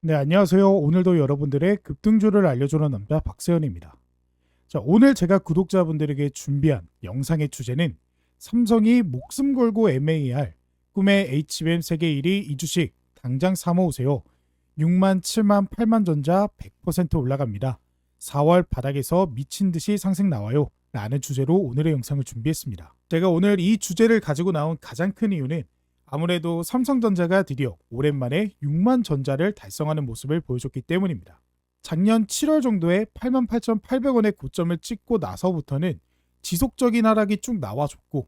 네, 안녕하세요. 오늘도 여러분들의 급등주를 알려주는 남자 박세현입니다. 자, 오늘 제가 구독자분들에게 준비한 영상의 주제는 삼성이 목숨 걸고 애매해할 꿈의 HBM 세계 1위 이 주식 당장 사모으세요. 6만, 7만, 8만 전자 100% 올라갑니다. 4월 바닥에서 미친 듯이 상승 나와요. 라는 주제로 오늘의 영상을 준비했습니다. 제가 오늘 이 주제를 가지고 나온 가장 큰 이유는 아무래도 삼성전자가 드디어 오랜만에 6만 전자를 달성하는 모습을 보여줬기 때문입니다. 작년 7월 정도에 88,800원의 고점을 찍고 나서부터는 지속적인 하락이 쭉 나와줬고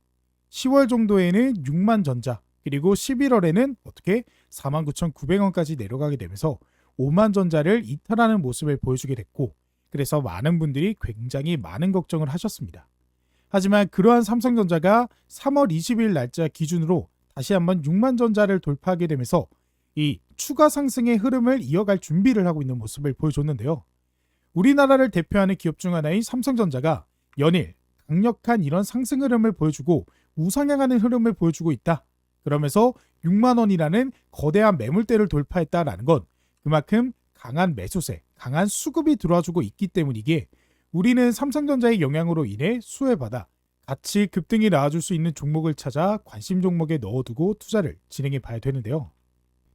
10월 정도에는 6만 전자 그리고 11월에는 어떻게 49,900원까지 내려가게 되면서 5만 전자를 이탈하는 모습을 보여주게 됐고 그래서 많은 분들이 굉장히 많은 걱정을 하셨습니다. 하지만 그러한 삼성전자가 3월 20일 날짜 기준으로 다시 한번 6만 전자를 돌파하게 되면서 이 추가 상승의 흐름을 이어갈 준비를 하고 있는 모습을 보여줬는데요. 우리나라를 대표하는 기업 중 하나인 삼성전자가 연일 강력한 이런 상승 흐름을 보여주고 우상향하는 흐름을 보여주고 있다. 그러면서 6만 원이라는 거대한 매물대를 돌파했다라는 건 그만큼 강한 매수세, 강한 수급이 들어와주고 있기 때문이기에 우리는 삼성전자의 영향으로 인해 수혜받아 같이 급등이 나와줄 수 있는 종목을 찾아 관심 종목에 넣어두고 투자를 진행해 봐야 되는데요.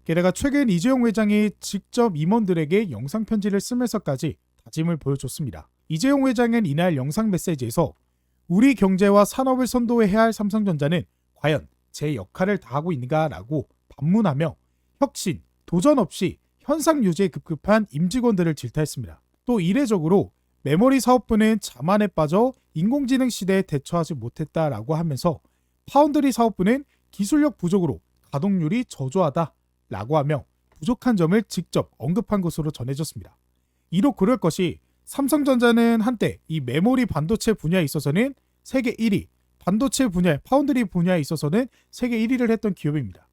게다가 최근 이재용 회장이 직접 임원들에게 영상 편지를 쓰면서까지 다짐을 보여줬습니다. 이재용 회장은 이날 영상 메시지에서 우리 경제와 산업을 선도해야 할 삼성전자는 과연 제 역할을 다하고 있는가라고 반문하며 혁신, 도전 없이 현상 유지에 급급한 임직원들을 질타했습니다. 또 이례적으로 메모리 사업부는 자만에 빠져 인공지능 시대에 대처하지 못했다라고 하면서 파운드리 사업부는 기술력 부족으로 가동률이 저조하다라고 하며 부족한 점을 직접 언급한 것으로 전해졌습니다. 이로 그럴 것이 삼성전자는 한때 이 메모리 반도체 분야에 있어서는 세계 1위, 반도체 분야, 파운드리 분야에 있어서는 세계 1위를 했던 기업입니다.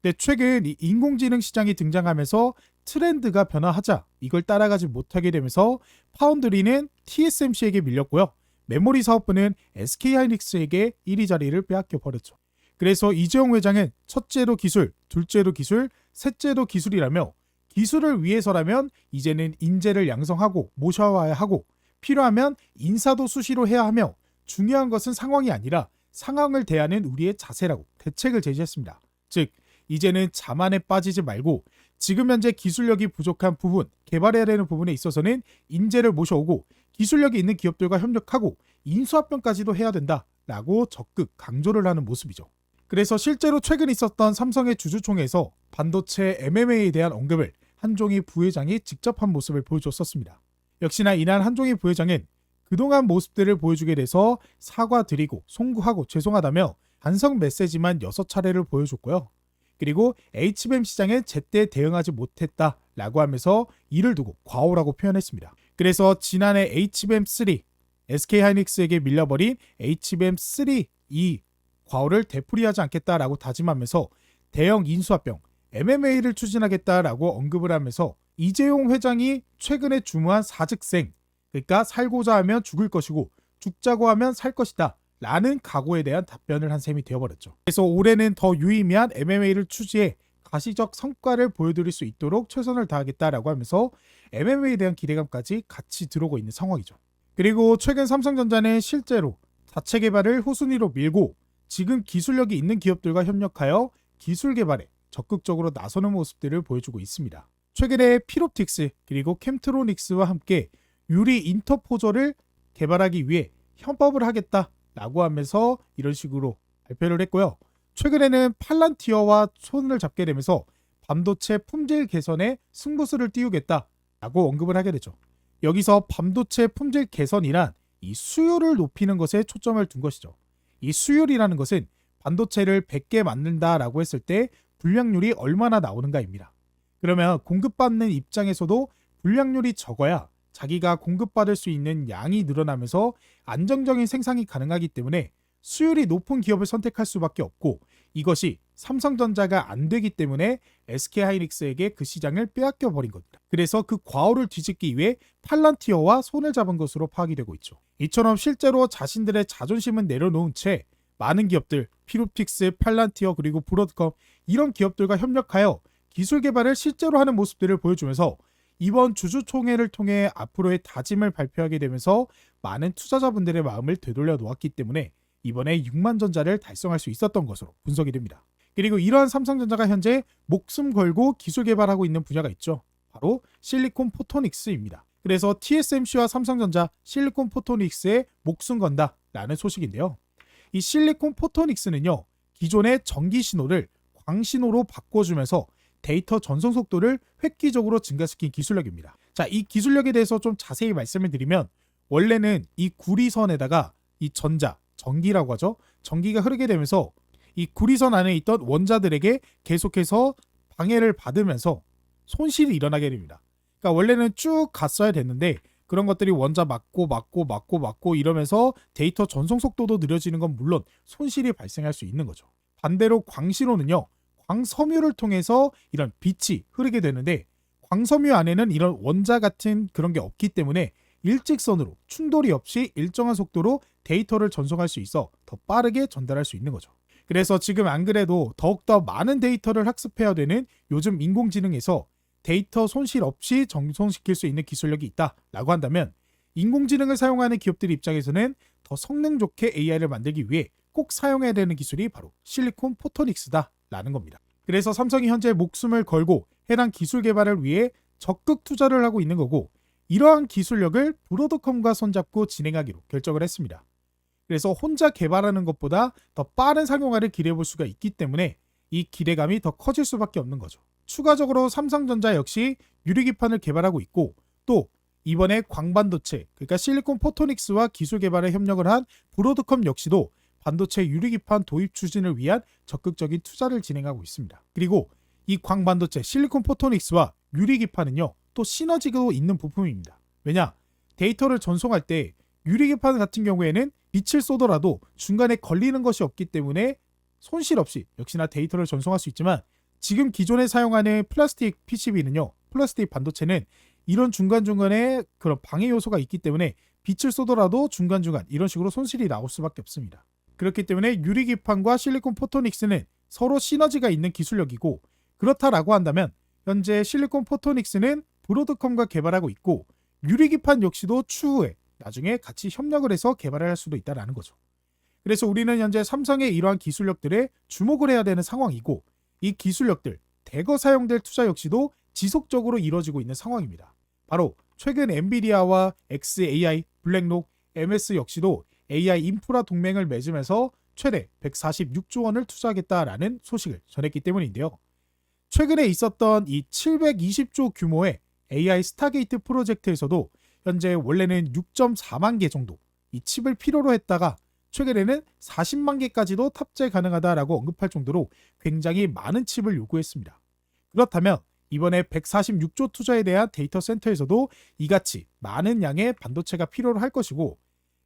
근데 최근 이 인공지능 시장이 등장하면서 트렌드가 변화하자 이걸 따라가지 못하게 되면서 파운드리는 TSMC에게 밀렸고요. 메모리 사업부는 SK하이닉스에게 1위 자리를 빼앗겨 버렸죠. 그래서 이재용 회장은 첫째로 기술, 둘째로 기술, 셋째로 기술이라며 기술을 위해서라면 이제는 인재를 양성하고 모셔와야 하고 필요하면 인사도 수시로 해야 하며 중요한 것은 상황이 아니라 상황을 대하는 우리의 자세라고 대책을 제시했습니다. 즉 이제는 자만에 빠지지 말고 지금 현재 기술력이 부족한 부분, 개발해야 되는 부분에 있어서는 인재를 모셔오고 기술력이 있는 기업들과 협력하고 인수합병까지도 해야 된다라고 적극 강조를 하는 모습이죠. 그래서 실제로 최근 있었던 삼성의 주주총회에서 반도체 MMA에 대한 언급을 한종희 부회장이 직접 한 모습을 보여줬었습니다. 역시나 이날 한종희 부회장은 그동안 모습들을 보여주게 돼서 사과드리고 송구하고 죄송하다며 반성 메시지만 6차례를 보여줬고요. 그리고 HBM 시장에 제때 대응하지 못했다라고 하면서 이를 두고 과오라고 표현했습니다. 그래서 지난해 HBM3, SK하이닉스에게 밀려버린 HBM3 이 과오를 되풀이하지 않겠다라고 다짐하면서 대형 인수합병, MMA를 추진하겠다라고 언급을 하면서 이재용 회장이 최근에 주무한 사직생, 그러니까 살고자 하면 죽을 것이고 죽자고 하면 살 것이다 라는 각오에 대한 답변을 한 셈이 되어버렸죠. 그래서 올해는 더 유의미한 MMA를 추지해 가시적 성과를 보여드릴 수 있도록 최선을 다하겠다라고 하면서 MMA에 대한 기대감까지 같이 들어오고 있는 상황이죠. 그리고 최근 삼성전자는 실제로 자체 개발을 후순위로 밀고 지금 기술력이 있는 기업들과 협력하여 기술 개발에 적극적으로 나서는 모습들을 보여주고 있습니다. 최근에 필옵틱스 그리고 캠트로닉스와 함께 유리 인터포저를 개발하기 위해 협업을 하겠다 라고 하면서 이런 식으로 발표를 했고요. 최근에는 팔란티어와 손을 잡게 되면서 반도체 품질 개선에 승부수를 띄우겠다라고 언급을 하게 되죠. 여기서 반도체 품질 개선이란 이 수요를 높이는 것에 초점을 둔 것이죠. 이 수율이라는 것은 반도체를 100개 만든다라고 했을 때 불량률이 얼마나 나오는가입니다. 그러면 공급받는 입장에서도 불량률이 적어야 자기가 공급받을 수 있는 양이 늘어나면서 안정적인 생산이 가능하기 때문에 수율이 높은 기업을 선택할 수밖에 없고 이것이 삼성전자가 안 되기 때문에 SK하이닉스에게 그 시장을 빼앗겨 버린 겁니다. 그래서 그 과오를 뒤집기 위해 팔란티어와 손을 잡은 것으로 파악이 되고 있죠. 이처럼 실제로 자신들의 자존심은 내려놓은 채 많은 기업들, 필옵틱스, 팔란티어 그리고 브로드컴 이런 기업들과 협력하여 기술 개발을 실제로 하는 모습들을 보여주면서 이번 주주총회를 통해 앞으로의 다짐을 발표하게 되면서 많은 투자자분들의 마음을 되돌려 놓았기 때문에 이번에 6만 전자를 달성할 수 있었던 것으로 분석이 됩니다. 그리고 이러한 삼성전자가 현재 목숨 걸고 기술 개발하고 있는 분야가 있죠. 바로 실리콘 포토닉스입니다. 그래서 TSMC와 삼성전자 실리콘 포토닉스에 목숨 건다라는 소식인데요. 이 실리콘 포토닉스는요, 기존의 전기 신호를 광신호로 바꿔주면서 데이터 전송 속도를 획기적으로 증가시킨 기술력입니다. 자, 이 기술력에 대해서 좀 자세히 말씀을 드리면 원래는 이 구리선에다가 이 전기라고 하죠. 전기가 흐르게 되면서 이 구리선 안에 있던 원자들에게 계속해서 방해를 받으면서 손실이 일어나게 됩니다. 그러니까 원래는 쭉 갔어야 됐는데 그런 것들이 원자 맞고 이러면서 데이터 전송 속도도 느려지는 건 물론 손실이 발생할 수 있는 거죠. 반대로 광신호는요, 광섬유를 통해서 이런 빛이 흐르게 되는데 광섬유 안에는 이런 원자 같은 그런 게 없기 때문에 일직선으로 충돌이 없이 일정한 속도로 데이터를 전송할 수 있어 더 빠르게 전달할 수 있는 거죠. 그래서 지금 안 그래도 더욱더 많은 데이터를 학습해야 되는 요즘 인공지능에서 데이터 손실 없이 전송시킬 수 있는 기술력이 있다라고 한다면 인공지능을 사용하는 기업들 입장에서는 더 성능 좋게 AI를 만들기 위해 꼭 사용해야 되는 기술이 바로 실리콘 포토닉스다라는 겁니다. 그래서 삼성이 현재 목숨을 걸고 해당 기술 개발을 위해 적극 투자를 하고 있는 거고 이러한 기술력을 브로드컴과 손잡고 진행하기로 결정을 했습니다. 그래서 혼자 개발하는 것보다 더 빠른 상용화를 기대해 볼 수가 있기 때문에 이 기대감이 더 커질 수밖에 없는 거죠. 추가적으로 삼성전자 역시 유리기판을 개발하고 있고 또 이번에 광반도체, 그러니까 실리콘 포토닉스와 기술 개발에 협력을 한 브로드컴 역시도 반도체 유리기판 도입 추진을 위한 적극적인 투자를 진행하고 있습니다. 그리고 이 광반도체 실리콘 포토닉스와 유리기판은요, 또 시너지가 있는 부품입니다. 왜냐? 데이터를 전송할 때 유리기판 같은 경우에는 빛을 쏘더라도 중간에 걸리는 것이 없기 때문에 손실 없이 역시나 데이터를 전송할 수 있지만 지금 기존에 사용하는 플라스틱 PCB는요, 플라스틱 반도체는 이런 중간중간에 그런 방해 요소가 있기 때문에 빛을 쏘더라도 중간중간 이런 식으로 손실이 나올 수밖에 없습니다. 그렇기 때문에 유리기판과 실리콘 포토닉스는 서로 시너지가 있는 기술력이고 그렇다라고 한다면 현재 실리콘 포토닉스는 브로드컴과 개발하고 있고 유리기판 역시도 추후에 나중에 같이 협력을 해서 개발을 할 수도 있다는 거죠. 그래서 우리는 현재 삼성의 이러한 기술력들에 주목을 해야 되는 상황이고 이 기술력들, 대거 사용될 투자 역시도 지속적으로 이루어지고 있는 상황입니다. 바로 최근 엔비디아와 XAI, 블랙록, MS 역시도 AI 인프라 동맹을 맺으면서 최대 146조 원을 투자하겠다라는 소식을 전했기 때문인데요. 최근에 있었던 이 720조 규모의 AI 스타게이트 프로젝트에서도 현재 원래는 6.4만 개 정도 이 칩을 필요로 했다가 최근에는 40만 개까지도 탑재 가능하다라고 언급할 정도로 굉장히 많은 칩을 요구했습니다. 그렇다면 이번에 146조 투자에 대한 데이터 센터에서도 이같이 많은 양의 반도체가 필요로 할 것이고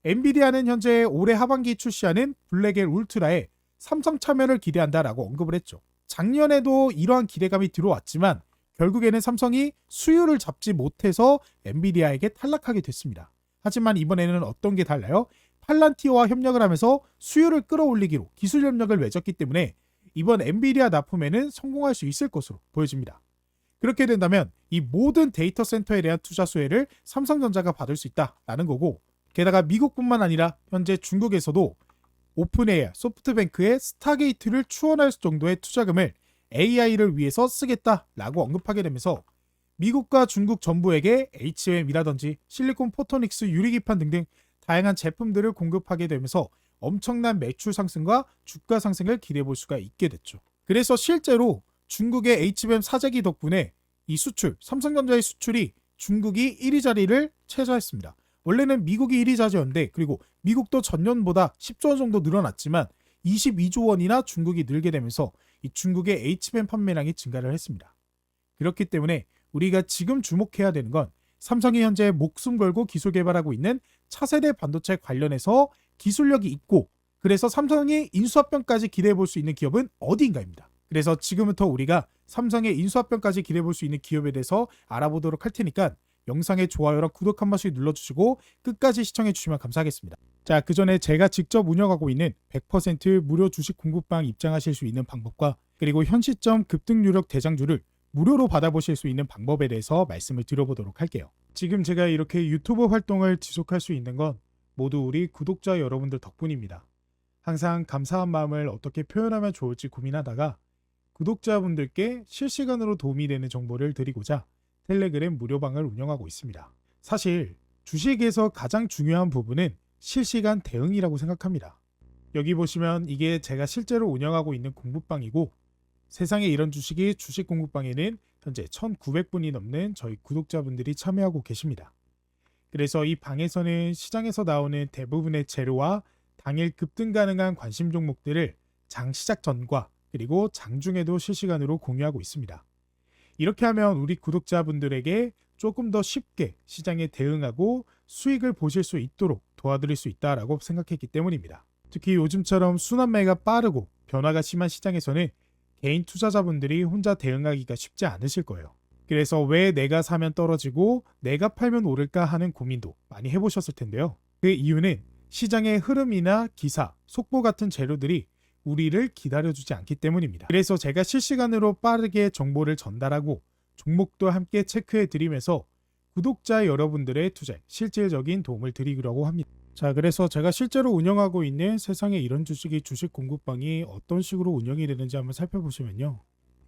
엔비디아는 현재 올해 하반기 출시하는 블랙엘 울트라에 삼성 참여를 기대한다라고 언급을 했죠. 작년에도 이러한 기대감이 들어왔지만 결국에는 삼성이 수율을 잡지 못해서 엔비디아에게 탈락하게 됐습니다. 하지만 이번에는 어떤 게 달라요? 팔란티어와 협력을 하면서 수율을 끌어올리기로 기술 협력을 맺었기 때문에 이번 엔비디아 납품에는 성공할 수 있을 것으로 보여집니다. 그렇게 된다면 이 모든 데이터 센터에 대한 투자 수혜를 삼성전자가 받을 수 있다라는 거고 게다가 미국뿐만 아니라 현재 중국에서도 오픈AI, 소프트뱅크의 스타게이트를 추원할 정도의 투자금을 AI를 위해서 쓰겠다라고 언급하게 되면서 미국과 중국 정부에게 HM이라든지 실리콘 포토닉스 유리기판 등등 다양한 제품들을 공급하게 되면서 엄청난 매출 상승과 주가 상승을 기대해 볼 수가 있게 됐죠. 그래서 실제로 중국의 HBM 사재기 덕분에 이 수출, 삼성전자의 수출이 중국이 1위 자리를 차지했습니다. 원래는 미국이 1위 자리였는데 그리고 미국도 전년보다 10조 원 정도 늘어났지만 22조 원이나 중국이 늘게 되면서 이 중국의 HBM 판매량이 증가를 했습니다. 그렇기 때문에 우리가 지금 주목해야 되는 건 삼성이 현재 목숨 걸고 기술 개발하고 있는 차세대 반도체 관련해서 기술력이 있고 그래서 삼성이 인수합병까지 기대해 볼 수 있는 기업은 어디인가입니다. 그래서 지금부터 우리가 삼성의 인수합병까지 기대해 볼 수 있는 기업에 대해서 알아보도록 할 테니까 영상의 좋아요랑 구독 한 번씩 눌러주시고 끝까지 시청해 주시면 감사하겠습니다. 자, 그 전에 제가 직접 운영하고 있는 100% 무료 주식 공부방 입장하실 수 있는 방법과 그리고 현 시점 급등 유력 대장주를 무료로 받아보실 수 있는 방법에 대해서 말씀을 드려보도록 할게요. 지금 제가 이렇게 유튜브 활동을 지속할 수 있는 건 모두 우리 구독자 여러분들 덕분입니다. 항상 감사한 마음을 어떻게 표현하면 좋을지 고민하다가 구독자분들께 실시간으로 도움이 되는 정보를 드리고자 텔레그램 무료방을 운영하고 있습니다. 사실 주식에서 가장 중요한 부분은 실시간 대응이라고 생각합니다. 여기 보시면 이게 제가 실제로 운영하고 있는 공부방이고, 세상에 이런 주식이 주식 공부방에는 현재 1900분이 넘는 저희 구독자분들이 참여하고 계십니다. 그래서 이 방에서는 시장에서 나오는 대부분의 재료와 당일 급등 가능한 관심 종목들을 장 시작 전과 그리고 장중에도 실시간으로 공유하고 있습니다. 이렇게 하면 우리 구독자분들에게 조금 더 쉽게 시장에 대응하고 수익을 보실 수 있도록 도와드릴 수 있다라고 생각했기 때문입니다. 특히 요즘처럼 순환매가 빠르고 변화가 심한 시장에서는 개인 투자자분들이 혼자 대응하기가 쉽지 않으실 거예요. 그래서 왜 내가 사면 떨어지고 내가 팔면 오를까 하는 고민도 많이 해보셨을 텐데요. 그 이유는 시장의 흐름이나 기사, 속보 같은 재료들이 우리를 기다려주지 않기 때문입니다. 그래서 제가 실시간으로 빠르게 정보를 전달하고 종목도 함께 체크해 드리면서 구독자 여러분들의 투자에 실질적인 도움을 드리려고 합니다. 자, 그래서 제가 실제로 운영하고 있는 세상에 이런 주식이 주식 공부방이 어떤 식으로 운영이 되는지 한번 살펴보시면요.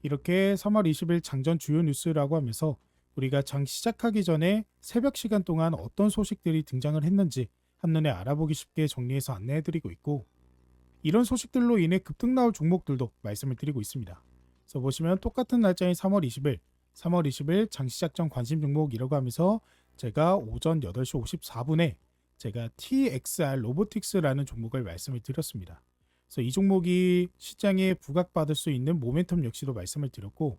이렇게 3월 20일 장전 주요 뉴스라고 하면서 우리가 장 시작하기 전에 새벽 시간 동안 어떤 소식들이 등장을 했는지 한눈에 알아보기 쉽게 정리해서 안내해 드리고 있고, 이런 소식들로 인해 급등 나올 종목들도 말씀을 드리고 있습니다. 그래서 보시면 똑같은 날짜인 3월 20일 장시작 전 관심 종목이라고 하면서 제가 오전 8시 54분에 제가 TXR 로보틱스라는 종목을 말씀을 드렸습니다. 그래서 이 종목이 시장에 부각받을 수 있는 모멘텀 역시도 말씀을 드렸고,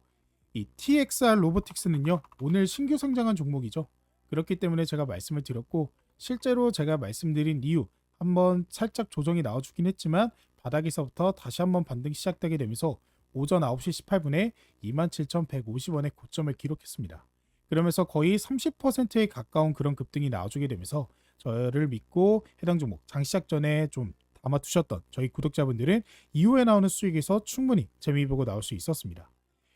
이 TXR 로보틱스는요, 오늘 신규 상장한 종목이죠. 그렇기 때문에 제가 말씀을 드렸고, 실제로 제가 말씀드린 이유 한번 살짝 조정이 나와주긴 했지만 바닥에서부터 다시 한번 반등이 시작되게 되면서 오전 9시 18분에 27,150원의 고점을 기록했습니다. 그러면서 거의 30%에 가까운 그런 급등이 나와주게 되면서 저를 믿고 해당 종목 장 시작 전에 좀 담아두셨던 저희 구독자분들은 이후에 나오는 수익에서 충분히 재미보고 나올 수 있었습니다.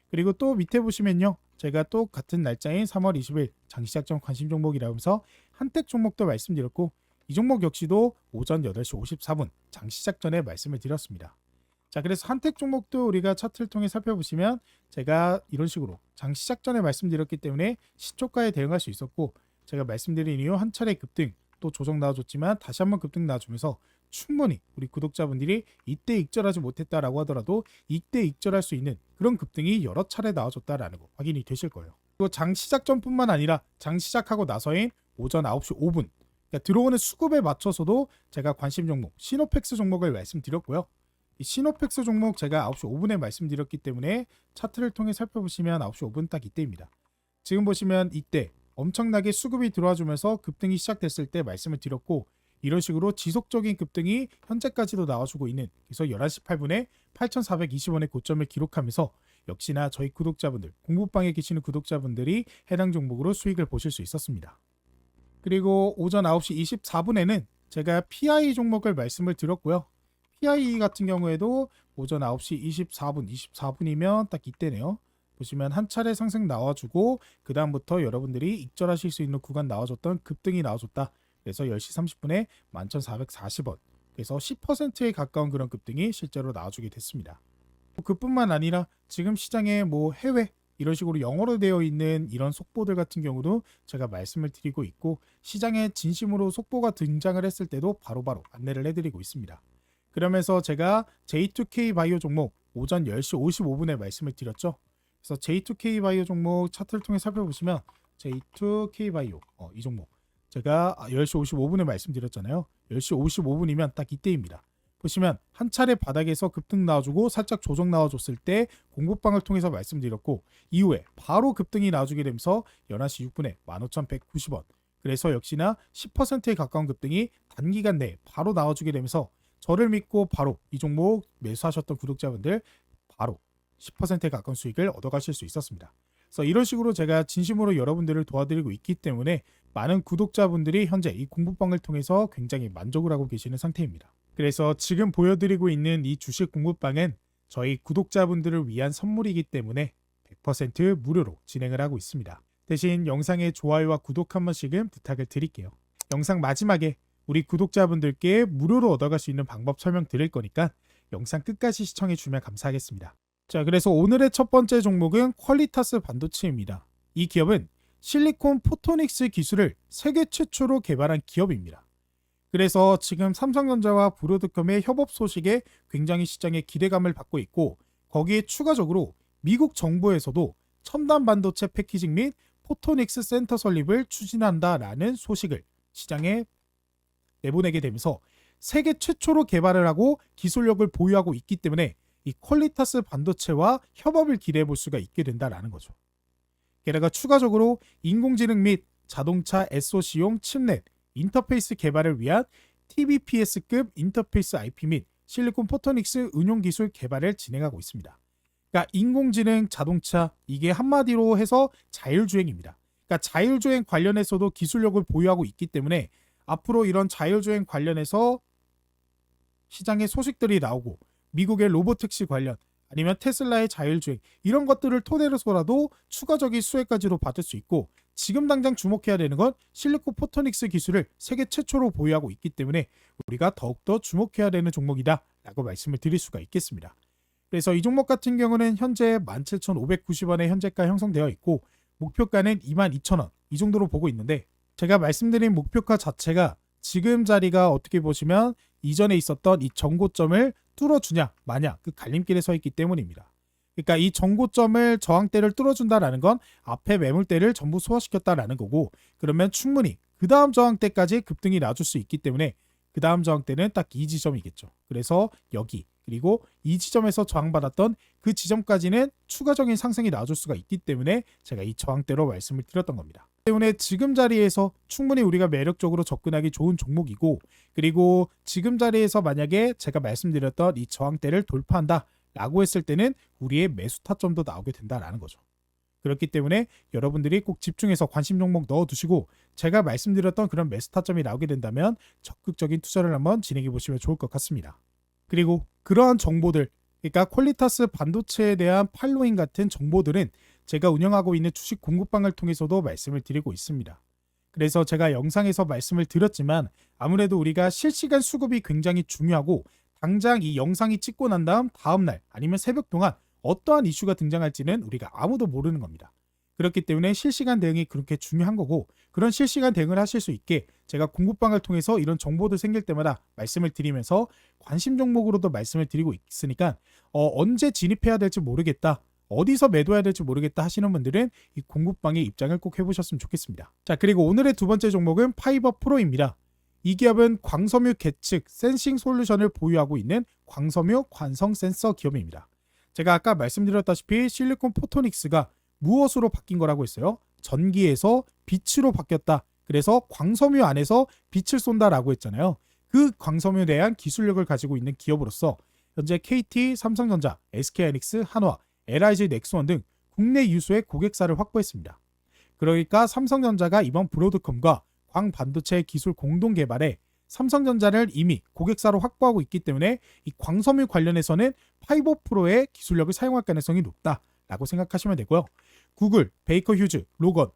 그리고 또 밑에 보시면요, 제가 또 같은 날짜인 3월 20일 장 시작 전 관심 종목이라면서 한택 종목도 말씀드렸고, 이 종목 역시도 오전 8시 54분 장 시작 전에 말씀을 드렸습니다. 자, 그래서 한택 종목도 우리가 차트를 통해 살펴보시면 제가 이런 식으로 장 시작 전에 말씀드렸기 때문에 시초가에 대응할 수 있었고, 제가 말씀드린 이후 한 차례 급등 또 조정 나와줬지만 다시 한번 급등 나와주면서 충분히 우리 구독자분들이 이때 익절하지 못했다라고 하더라도 이때 익절할 수 있는 그런 급등이 여러 차례 나와줬다라는 거 확인이 되실 거예요. 그리고 장 시작 전뿐만 아니라 장 시작하고 나서인 오전 9시 5분, 그러니까 들어오는 수급에 맞춰서도 제가 관심 종목 시노펙스 종목을 말씀드렸고요. 이 시노펙스 종목 제가 9시 5분에 말씀드렸기 때문에 차트를 통해 살펴보시면 9시 5분 딱 이때입니다. 지금 보시면 이때 엄청나게 수급이 들어와주면서 급등이 시작됐을 때 말씀을 드렸고, 이런 식으로 지속적인 급등이 현재까지도 나와주고 있는, 그래서 11시 8분에 8,420원의 고점을 기록하면서 역시나 저희 구독자분들, 공부방에 계시는 구독자분들이 해당 종목으로 수익을 보실 수 있었습니다. 그리고 오전 9시 24분에는 제가 PI 종목을 말씀을 드렸고요. PI 같은 경우에도 오전 9시 24분이면 딱 이때네요. 보시면 한 차례 상승 나와주고 그 다음부터 여러분들이 익절하실 수 있는 구간 나와줬던 급등이 나와줬다. 그래서 10시 30분에 11,440원, 그래서 10%에 가까운 그런 급등이 실제로 나와주게 됐습니다. 그뿐만 아니라 지금 시장에 뭐 해외 이런 식으로 영어로 되어 있는 이런 속보들 같은 경우도 제가 말씀을 드리고 있고, 시장에 진심으로 속보가 등장을 했을 때도 바로바로 안내를 해드리고 있습니다. 그러면서 제가 J2K 바이오 종목 오전 10시 55분에 말씀을 드렸죠. 그래서 J2K 바이오 종목 차트를 통해 살펴보시면 J2K 바이오 이 종목 제가 10시 55분에 말씀드렸잖아요. 10시 55분이면 딱 이때입니다. 보시면 한 차례 바닥에서 급등 나와주고 살짝 조정 나와줬을 때 공부방을 통해서 말씀드렸고, 이후에 바로 급등이 나와주게 되면서 11시 6분에 15,190원, 그래서 역시나 10%에 가까운 급등이 단기간 내에 바로 나와주게 되면서 저를 믿고 바로 이 종목 매수하셨던 구독자분들 바로 10%에 가까운 수익을 얻어가실 수 있었습니다. 그래서 이런 식으로 제가 진심으로 여러분들을 도와드리고 있기 때문에 많은 구독자분들이 현재 이 공부방을 통해서 굉장히 만족을 하고 계시는 상태입니다. 그래서 지금 보여드리고 있는 이 주식 공부방은 저희 구독자분들을 위한 선물이기 때문에 100% 무료로 진행을 하고 있습니다. 대신 영상에 좋아요와 구독 한 번씩은 부탁을 드릴게요. 영상 마지막에 우리 구독자분들께 무료로 얻어갈 수 있는 방법 설명드릴 거니까 영상 끝까지 시청해주면 감사하겠습니다. 자, 그래서 오늘의 첫 번째 종목은 퀄리타스 반도체입니다. 이 기업은 실리콘 포토닉스 기술을 세계 최초로 개발한 기업입니다. 그래서 지금 삼성전자와 브로드컴의 협업 소식에 굉장히 시장에 기대감을 받고 있고, 거기에 추가적으로 미국 정부에서도 첨단 반도체 패키징 및 포토닉스 센터 설립을 추진한다라는 소식을 시장에 내보내게 되면서 세계 최초로 개발을 하고 기술력을 보유하고 있기 때문에 이 퀄리타스 반도체와 협업을 기대해 볼 수가 있게 된다라는 거죠. 게다가 추가적으로 인공지능 및 자동차 SoC용 칩넷 인터페이스 개발을 위한 TBPS급 인터페이스 IP 및 실리콘 포토닉스 응용 기술 개발을 진행하고 있습니다. 그러니까 인공지능, 자동차, 이게 한마디로 해서 자율주행입니다. 그러니까 자율주행 관련해서도 기술력을 보유하고 있기 때문에 앞으로 이런 자율주행 관련해서 시장에 소식들이 나오고, 미국의 로보택시 관련 아니면 테슬라의 자율주행 이런 것들을 토대로서라도 추가적인 수혜까지도 받을 수 있고, 지금 당장 주목해야 되는 건 실리콘 포토닉스 기술을 세계 최초로 보유하고 있기 때문에 우리가 더욱더 주목해야 되는 종목이다 라고 말씀을 드릴 수가 있겠습니다. 그래서 이 종목 같은 경우는 현재 17,590원의 현재가 형성되어 있고, 목표가는 22,000원 이 정도로 보고 있는데, 제가 말씀드린 목표가 자체가 지금 자리가 어떻게 보시면 이전에 있었던 이 정고점을 뚫어주냐 마냐 그 갈림길에 서 있기 때문입니다. 그러니까 이 정고점을 저항대를 뚫어준다라는 건 앞에 매물대를 전부 소화시켰다라는 거고, 그러면 충분히 그 다음 저항대까지 급등이 나줄 수 있기 때문에 그 다음 저항대는 딱 이 지점이겠죠. 그래서 여기 그리고 이 지점에서 저항받았던 그 지점까지는 추가적인 상승이 나와줄 수가 있기 때문에 제가 이 저항대로 말씀을 드렸던 겁니다. 때문에 지금 자리에서 충분히 우리가 매력적으로 접근하기 좋은 종목이고, 그리고 지금 자리에서 만약에 제가 말씀드렸던 이 저항대를 돌파한다 라고 했을 때는 우리의 매수 타점도 나오게 된다라는 거죠. 그렇기 때문에 여러분들이 꼭 집중해서 관심 종목 넣어두시고, 제가 말씀드렸던 그런 매수 타점이 나오게 된다면 적극적인 투자를 한번 진행해 보시면 좋을 것 같습니다. 그리고 그러한 정보들, 그러니까 퀄리타스 반도체에 대한 팔로잉 같은 정보들은 제가 운영하고 있는 주식 공급방을 통해서도 말씀을 드리고 있습니다. 그래서 제가 영상에서 말씀을 드렸지만 아무래도 우리가 실시간 수급이 굉장히 중요하고, 당장 이 영상이 찍고 난 다음날 아니면 새벽 동안 어떠한 이슈가 등장할지는 우리가 아무도 모르는 겁니다. 그렇기 때문에 실시간 대응이 그렇게 중요한 거고, 그런 실시간 대응을 하실 수 있게 제가 공급방을 통해서 이런 정보들 생길 때마다 말씀을 드리면서 관심 종목으로도 말씀을 드리고 있으니까 언제 진입해야 될지 모르겠다, 어디서 매도해야 될지 모르겠다 하시는 분들은 이 공급방의 입장을 꼭 해보셨으면 좋겠습니다. 자, 그리고 오늘의 두 번째 종목은 파이버 프로입니다. 이 기업은 광섬유 계측 센싱 솔루션을 보유하고 있는 광섬유 관성 센서 기업입니다. 제가 아까 말씀드렸다시피 실리콘 포토닉스가 무엇으로 바뀐 거라고 했어요? 전기에서 빛으로 바뀌었다. 그래서 광섬유 안에서 빛을 쏜다라고 했잖아요. 그 광섬유에 대한 기술력을 가지고 있는 기업으로서 현재 KT, 삼성전자, SK하이닉스, 한화, LIG 넥스원 등 국내 유수의 고객사를 확보했습니다. 그러니까 삼성전자가 이번 브로드컴과 광반도체 기술 공동 개발에 삼성전자를 이미 고객사로 확보하고 있기 때문에 이 광섬유 관련해서는 파이버 프로의 기술력을 사용할 가능성이 높다라고 생각하시면 되고요. 구글, 베이커 휴즈, 로건,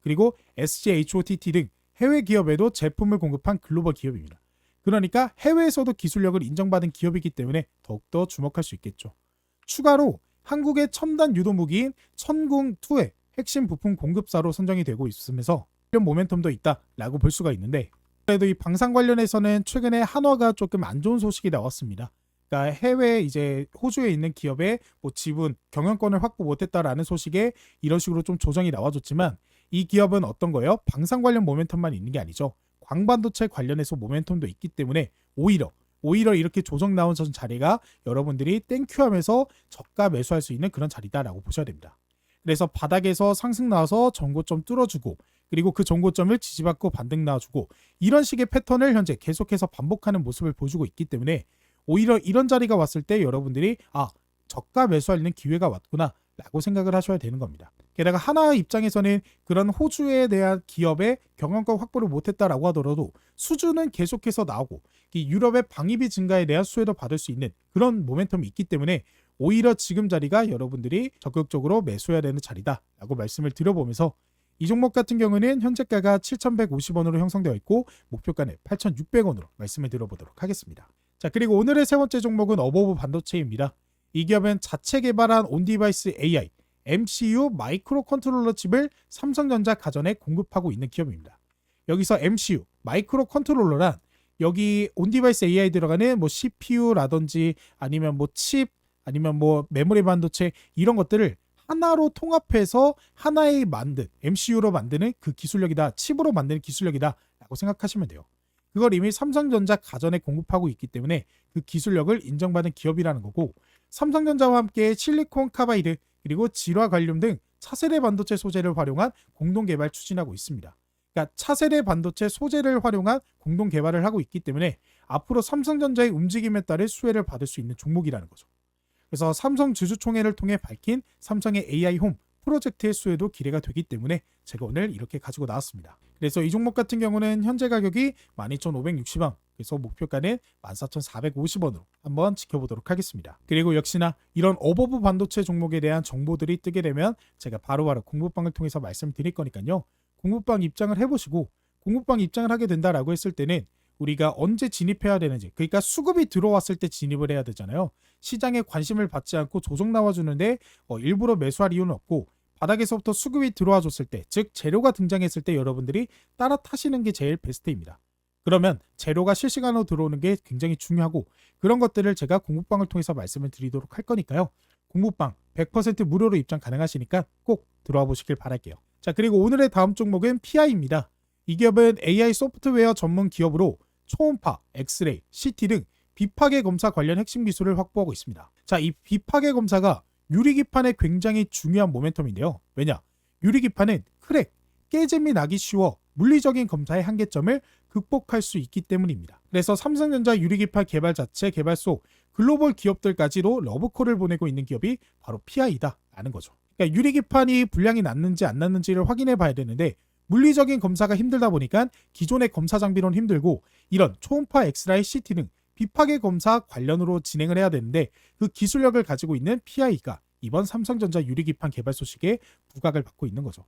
그리고 SGHOTT 등 해외 기업에도 제품을 공급한 글로벌 기업입니다. 그러니까 해외에서도 기술력을 인정받은 기업이기 때문에 더욱더 주목할 수 있겠죠. 추가로 한국의 첨단 유도무기인 천궁2의 핵심 부품 공급사로 선정이 되고 있으면서 이런 모멘텀도 있다라고 볼 수가 있는데, 그래도 이 방산 관련해서는 최근에 한화가 조금 안 좋은 소식이 나왔습니다. 그러니까 해외 이제 호주에 있는 기업의 지분 경영권을 확보 못했다라는 소식에 이런 식으로 좀 조정이 나와줬지만, 이 기업은 어떤 거예요? 방산 관련 모멘텀만 있는 게 아니죠. 광반도체 관련해서 모멘텀도 있기 때문에 오히려 이렇게 조정 나온 자리가 여러분들이 땡큐하면서 저가 매수할 수 있는 그런 자리다라고 보셔야 됩니다. 그래서 바닥에서 상승 나와서 전고점 뚫어주고, 그리고 그 전고점을 지지받고 반등 나와주고, 이런 식의 패턴을 현재 계속해서 반복하는 모습을 보여주고 있기 때문에 오히려 이런 자리가 왔을 때 여러분들이 저가 매수할 수 있는 기회가 왔구나 라고 생각을 하셔야 되는 겁니다. 게다가 하나 입장에서는 그런 호주에 대한 기업의 경영권 확보를 못했다라고 하더라도 수주는 계속해서 나오고, 이 유럽의 방위비 증가에 대한 수혜도 받을 수 있는 그런 모멘텀이 있기 때문에 오히려 지금 자리가 여러분들이 적극적으로 매수해야 되는 자리다라고 말씀을 드려보면서 이 종목 같은 경우는 현재가가 7,150원으로 형성되어 있고 목표가는 8,600원으로 말씀을 드려보도록 하겠습니다. 자, 그리고 오늘의 세 번째 종목은 어버브 반도체입니다. 이 기업은 자체 개발한 온디바이스 AI, MCU 마이크로 컨트롤러 칩을 삼성전자 가전에 공급하고 있는 기업입니다. 여기서 MCU 마이크로 컨트롤러란 여기 온디바이스 AI 들어가는 뭐 CPU라든지 아니면 뭐 칩 아니면 뭐 메모리 반도체 이런 것들을 하나로 통합해서 하나의 만든 MCU로 만드는 그 기술력이다, 칩으로 만드는 기술력이다 라고 생각하시면 돼요. 그걸 이미 삼성전자 가전에 공급하고 있기 때문에 그 기술력을 인정받은 기업이라는 거고, 삼성전자와 함께 실리콘 카바이드 그리고 질화 관륨 등 차세대 반도체 소재를 활용한 공동 개발 추진하고 있습니다. 그러니까 차세대 반도체 소재를 활용한 공동 개발을 하고 있기 때문에 앞으로 삼성전자의 움직임에 따른 수혜를 받을 수 있는 종목이라는 거죠. 그래서 삼성 주주총회를 통해 밝힌 삼성의 AI 홈 프로젝트의 수혜도 기대가 되기 때문에 제가 오늘 이렇게 가지고 나왔습니다. 그래서 이 종목 같은 경우는 현재 가격이 12,560원, 그래서 목표가는 14,450원으로 한번 지켜보도록 하겠습니다. 그리고 역시나 이런 어버브 반도체 종목에 대한 정보들이 뜨게 되면 제가 바로바로 공부방을 통해서 말씀드릴 거니까요. 공부방 입장을 해보시고, 공부방 입장을 하게 된다라고 했을 때는 우리가 언제 진입해야 되는지, 그러니까 수급이 들어왔을 때 진입을 해야 되잖아요. 시장에 관심을 받지 않고 조정 나와주는데 일부러 매수할 이유는 없고, 바닥에서부터 수급이 들어와 줬을 때, 즉 재료가 등장했을 때 여러분들이 따라 타시는 게 제일 베스트입니다. 그러면 재료가 실시간으로 들어오는 게 굉장히 중요하고, 그런 것들을 제가 공부방을 통해서 말씀을 드리도록 할 거니까요. 공부방 100% 무료로 입장 가능하시니까 꼭 들어와 보시길 바랄게요. 자, 그리고 오늘의 다음 종목은 PI입니다. 이 기업은 AI 소프트웨어 전문 기업으로 초음파, 엑스레이, CT 등 비파괴 검사 관련 핵심 기술을 확보하고 있습니다. 자, 이 비파괴 검사가 유리기판에 굉장히 중요한 모멘텀인데요. 왜냐? 유리기판은 크랙, 깨짐이 나기 쉬워 물리적인 검사의 한계점을 극복할 수 있기 때문입니다. 그래서 삼성전자 유리기판 개발 자체 개발 속 글로벌 기업들까지도 러브콜을 보내고 있는 기업이 바로 PI다라는 거죠. 그러니까 유리기판이 불량이 났는지 안 났는지를 확인해 봐야 되는데, 물리적인 검사가 힘들다 보니까 기존의 검사 장비로는 힘들고, 이런 초음파 엑스라이 CT 등 비파괴 검사 관련으로 진행을 해야 되는데, 그 기술력을 가지고 있는 PI가 이번 삼성전자 유리기판 개발 소식에 부각을 받고 있는 거죠.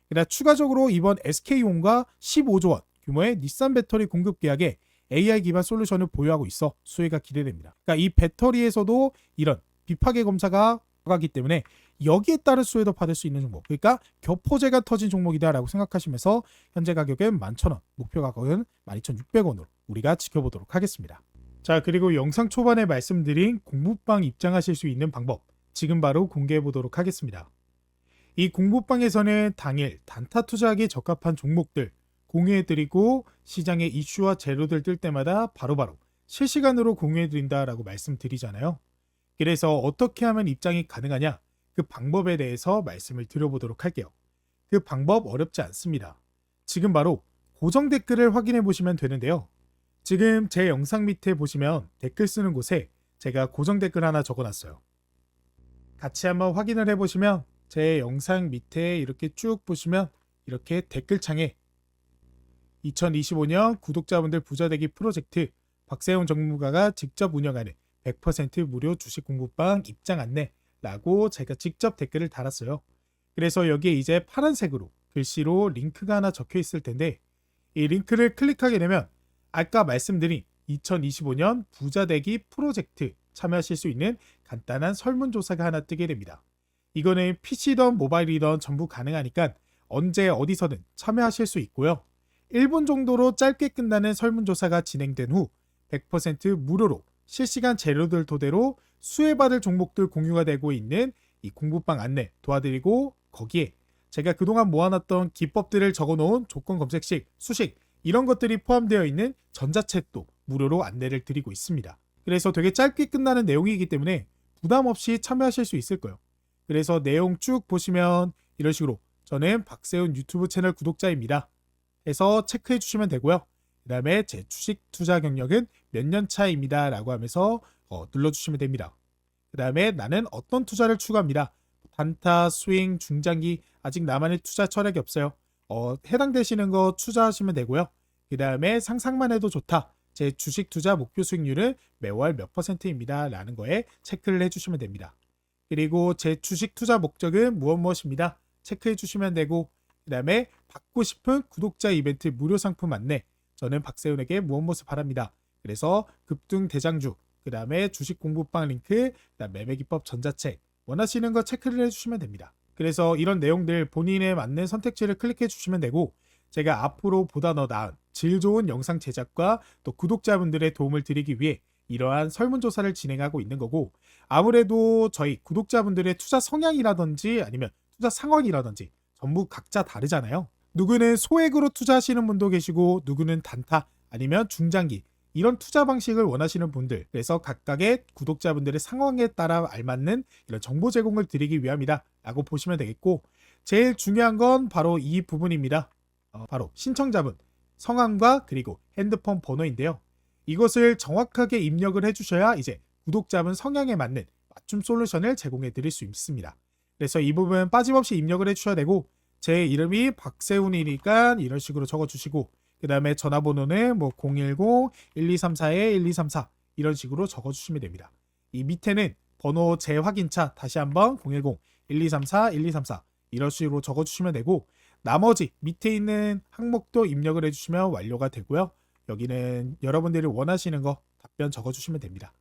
게다가 추가적으로 이번 SK온과 15조 원 규모의 닛산 배터리 공급 계약에 AI 기반 솔루션을 보유하고 있어 수혜가 기대됩니다. 그러니까 이 배터리에서도 이런 비파괴 검사가 가기 때문에 여기에 따른 수혜도 받을 수 있는 종목, 그러니까 교포제가 터진 종목이다라고 생각하시면서 현재 가격은 11,000원, 목표 가격은 12,600원으로 우리가 지켜보도록 하겠습니다. 자, 그리고 영상 초반에 말씀드린 공부방 입장하실 수 있는 방법, 지금 바로 공개해 보도록 하겠습니다. 이 공부방에서는 당일 단타 투자하기에 적합한 종목들 공유해드리고, 시장의 이슈와 재료들 뜰 때마다 바로바로 실시간으로 공유해드린다라고 말씀드리잖아요. 그래서 어떻게 하면 입장이 가능하냐, 그 방법에 대해서 말씀을 드려보도록 할게요. 그 방법 어렵지 않습니다. 지금 바로 고정 댓글을 확인해 보시면 되는데요. 지금 제 영상 밑에 보시면 댓글 쓰는 곳에 제가 고정 댓글 하나 적어놨어요. 같이 한번 확인을 해보시면 제 영상 밑에 이렇게 쭉 보시면 이렇게 댓글창에 2025년 구독자분들 부자되기 프로젝트 박세훈 전문가가 직접 운영하는 100% 무료 주식 공부방 입장 안내라고 제가 직접 댓글을 달았어요. 그래서 여기에 이제 파란색으로 글씨로 링크가 하나 적혀 있을 텐데, 이 링크를 클릭하게 되면 아까 말씀드린 2025년 부자되기 프로젝트 참여하실 수 있는 간단한 설문조사가 하나 뜨게 됩니다. 이거는 PC든 모바일이든 전부 가능하니까 언제 어디서든 참여하실 수 있고요. 1분 정도로 짧게 끝나는 설문조사가 진행된 후 100% 무료로 실시간 재료들 토대로 수혜받을 종목들 공유가 되고 있는 이 공부방 안내 도와드리고, 거기에 제가 그동안 모아놨던 기법들을 적어놓은 조건 검색식, 수식 이런 것들이 포함되어 있는 전자책도 무료로 안내를 드리고 있습니다. 그래서 되게 짧게 끝나는 내용이기 때문에 부담 없이 참여하실 수 있을 거예요. 그래서 내용 쭉 보시면 이런 식으로 저는 박세훈 유튜브 채널 구독자입니다 해서 체크해 주시면 되고요. 그 다음에 제 주식 투자 경력은 몇 년 차입니다 라고 하면서 눌러주시면 됩니다. 그 다음에 나는 어떤 투자를 추구합니다. 단타, 스윙, 중장기, 아직 나만의 투자 철학이 없어요. 해당되시는 거 투자하시면 되고요. 그 다음에 상상만 해도 좋다. 제 주식 투자 목표 수익률은 매월 몇 %입니다 라는 거에 체크를 해주시면 됩니다. 그리고 제 주식 투자 목적은 무엇입니다. 체크해 주시면 되고, 그 다음에 받고 싶은 구독자 이벤트 무료 상품 안내, 저는 박세훈에게 무엇 바랍니다. 그래서 급등 대장주, 그 다음에 주식 공부방 링크, 그다음 매매 기법 전자책, 원하시는 거 체크를 해주시면 됩니다. 그래서 이런 내용들 본인에 맞는 선택지를 클릭해 주시면 되고, 제가 앞으로 보다 더 나은 질 좋은 영상 제작과 또 구독자분들의 도움을 드리기 위해 이러한 설문조사를 진행하고 있는 거고, 아무래도 저희 구독자분들의 투자 성향이라든지 아니면 투자 상황이라든지 전부 각자 다르잖아요. 누구는 소액으로 투자하시는 분도 계시고, 누구는 단타 아니면 중장기 이런 투자 방식을 원하시는 분들, 그래서 각각의 구독자분들의 상황에 따라 알맞는 이런 정보 제공을 드리기 위함이다 라고 보시면 되겠고, 제일 중요한 건 바로 이 부분입니다. 바로 신청자분 성함과 그리고 핸드폰 번호인데요. 이것을 정확하게 입력을 해주셔야 이제 구독자분 성향에 맞는 맞춤 솔루션을 제공해 드릴 수 있습니다. 그래서 이 부분 빠짐없이 입력을 해주셔야 되고, 제 이름이 박세훈이니까 이런 식으로 적어주시고, 그 다음에 전화번호는 010-1234-1234 이런 식으로 적어주시면 됩니다. 이 밑에는 번호 재확인차 다시 한번 010-1234-1234 이런 식으로 적어주시면 되고, 나머지 밑에 있는 항목도 입력을 해주시면 완료가 되고요. 여기는 여러분들이 원하시는 거 답변 적어주시면 됩니다.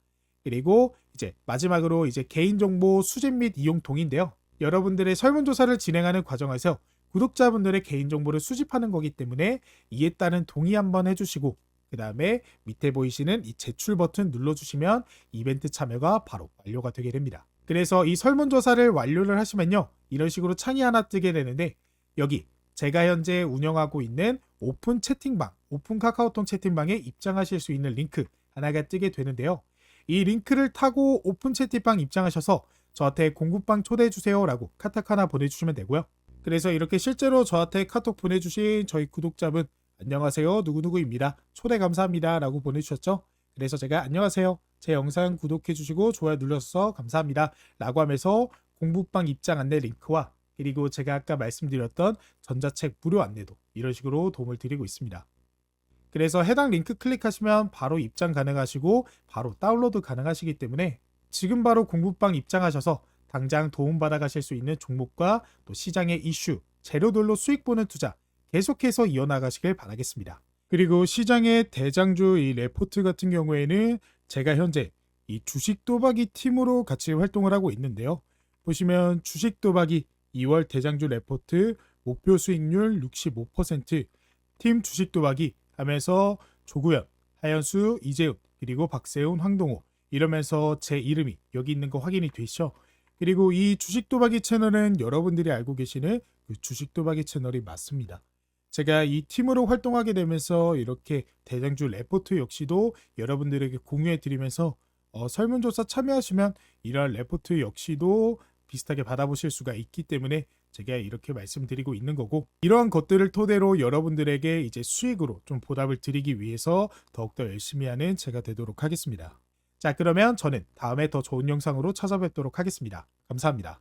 그리고 이제 마지막으로 이제 개인정보 수집 및 이용 동의인데요. 여러분들의 설문조사를 진행하는 과정에서 구독자분들의 개인정보를 수집하는 거기 때문에 이에 따른 동의 한번 해주시고, 그 다음에 밑에 보이시는 이 제출 버튼 눌러주시면 이벤트 참여가 바로 완료가 되게 됩니다. 그래서 이 설문조사를 완료를 하시면요, 이런 식으로 창이 하나 뜨게 되는데, 여기 제가 현재 운영하고 있는 오픈 채팅방, 오픈 카카오톡 채팅방에 입장하실 수 있는 링크 하나가 뜨게 되는데요. 이 링크를 타고 오픈 채팅방 입장하셔서 저한테 공부방 초대해주세요 라고 카톡 하나 보내주시면 되고요. 그래서 이렇게 실제로 저한테 카톡 보내주신 저희 구독자분, 안녕하세요 누구누구입니다, 초대 감사합니다 라고 보내주셨죠. 그래서 제가 안녕하세요, 제 영상 구독해주시고 좋아요 눌러주셔서 감사합니다 라고 하면서 공부방 입장 안내 링크와 그리고 제가 아까 말씀드렸던 전자책 무료 안내도 이런 식으로 도움을 드리고 있습니다. 그래서 해당 링크 클릭하시면 바로 입장 가능하시고 바로 다운로드 가능하시기 때문에 지금 바로 공부방 입장하셔서 당장 도움받아 가실 수 있는 종목과 또 시장의 이슈, 재료들로 수익 보는 투자 계속해서 이어나가시길 바라겠습니다. 그리고 시장의 대장주 이 레포트 같은 경우에는 제가 현재 이 주식 도박이 팀으로 같이 활동을 하고 있는데요. 보시면 주식 도박이 2월 대장주 레포트 목표 수익률 65%, 팀 주식 도박이 하면서 조구현, 하연수, 이재훈, 그리고 박세훈, 황동호 이러면서 제 이름이 여기 있는 거 확인이 되시죠? 그리고 이 주식 도박이 채널은 여러분들이 알고 계시는 그 주식 도박이 채널이 맞습니다. 제가 이 팀으로 활동하게 되면서 이렇게 대장주 레포트 역시도 여러분들에게 공유해 드리면서 설문조사 참여하시면 이러한 레포트 역시도 비슷하게 받아보실 수가 있기 때문에 제가 이렇게 말씀드리고 있는 거고, 이러한 것들을 토대로 여러분들에게 이제 수익으로 좀 보답을 드리기 위해서 더욱더 열심히 하는 제가 되도록 하겠습니다. 자, 그러면 저는 다음에 더 좋은 영상으로 찾아뵙도록 하겠습니다. 감사합니다.